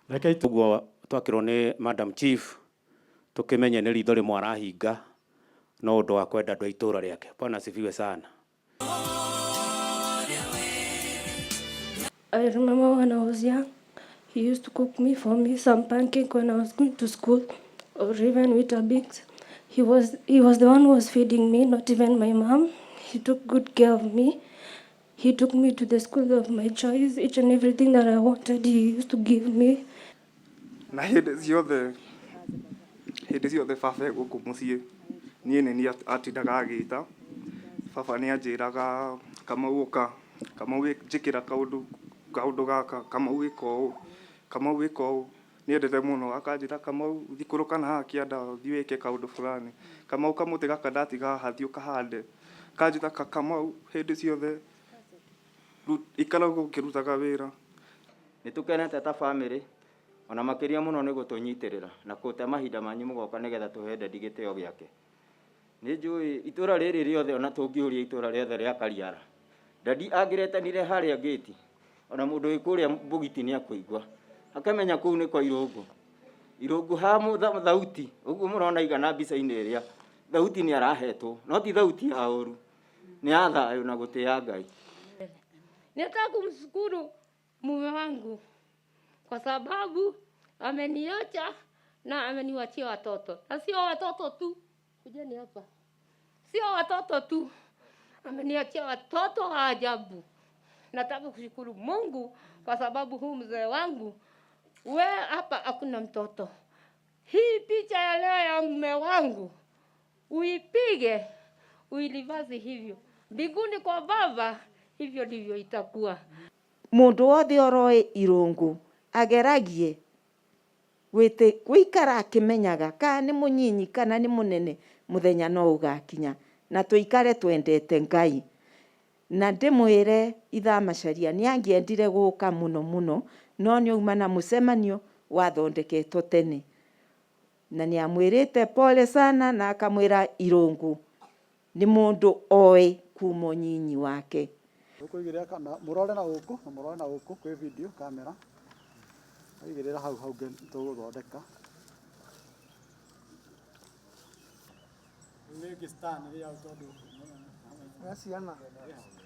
Reke tuguo twakirwo ni Madam Chief tukimenye ni ritho rimwe arahinga no undu wa kwenda andu a itura riake. Bwana asifiwe sana. I remember when I was young, he used to cook me for me some pancake when I was going to school, or even Weetabix. He was the one who was feeding me, not even my mom. He took good care of me. He took me to the school of my choice. Each and everything that I wanted, he used to give me. Na hĩndĩ ciothe baba e gũkũ mũciĩ niĩ nĩ niĩ atindaga agĩta. Baba nĩ anjĩraga Kamau ũka, Kamau njĩkĩra kaũndũ gaka, Kamau wĩka ũũ, Kamau wĩka ũũ. Nĩendete mũno akanjĩra Kamau thikũrũka na haha kĩanda thiĩ wĩke kaũndũ fulani. Kamau kamũtĩ gaka ndatiga haha thiĩ ũkahande. Kanjĩra Kamau hĩndĩ ciothe ikara ũkĩrutaga wĩra. Nĩtũkenete ta bamĩrĩ ona makĩria mũno nĩ gũtũnyitĩrĩra na gũte mahinda manyu mũgoka nĩgetha tũhe Daddy gĩtĩo gĩake. Nĩ njũĩ itũra rĩrĩ rĩothe ona tũngĩũria itũra rĩothe rĩa Kariara, Daddy angĩretanire harĩa gate ona mũndũ wĩ kũrĩa Bũgiti nĩ akũigua akamenya kũu nĩ kwa Irũngũ. Irũngũ ha thauti ũguo mũrona igana mbica-inĩ ĩrĩa thauti nĩ arahetwo no ti thauti ya ũru, nĩ ya thayũ na gũtĩa Ngai. Nataka kumshukuru mume wangu kwa sababu ameniacha na ameniwachia watoto. Na sio watoto tu. Kujeni hapa. Sio watoto tu. Ameniachia watoto wa ajabu. Nataka kushukuru Mungu kwa sababu huu mzee wangu hapa hakuna mtoto. Hii picha ya leo ya mume wangu uipige, uilivazi hivyo. Mbinguni kwa Baba hivyo ndivyo itakuwa. Mundu wothe oroi Irũngũ ageragie gwĩkara akĩmenyaga kana nĩ mũnyinyi kana nĩ mũnene mũthenya no ũgakinya na tũikare twendete Ngai. Na ndĩmwĩre Ithaa Macharia nĩ angĩendire gũka mũno no nĩ auma na mũcemanio wathondeketwo tene na nĩ amwĩrĩte pole sana na akamwĩra Irũngũ nĩ mũndũ oĩ kuma ũnyinyi wake. Ũkũigĩrĩra kana mũrore na gũkũ kwĩ video kamera. Ũigĩrĩra hau tũgũthondeka. Nĩ stand ya tondũ. Ciana.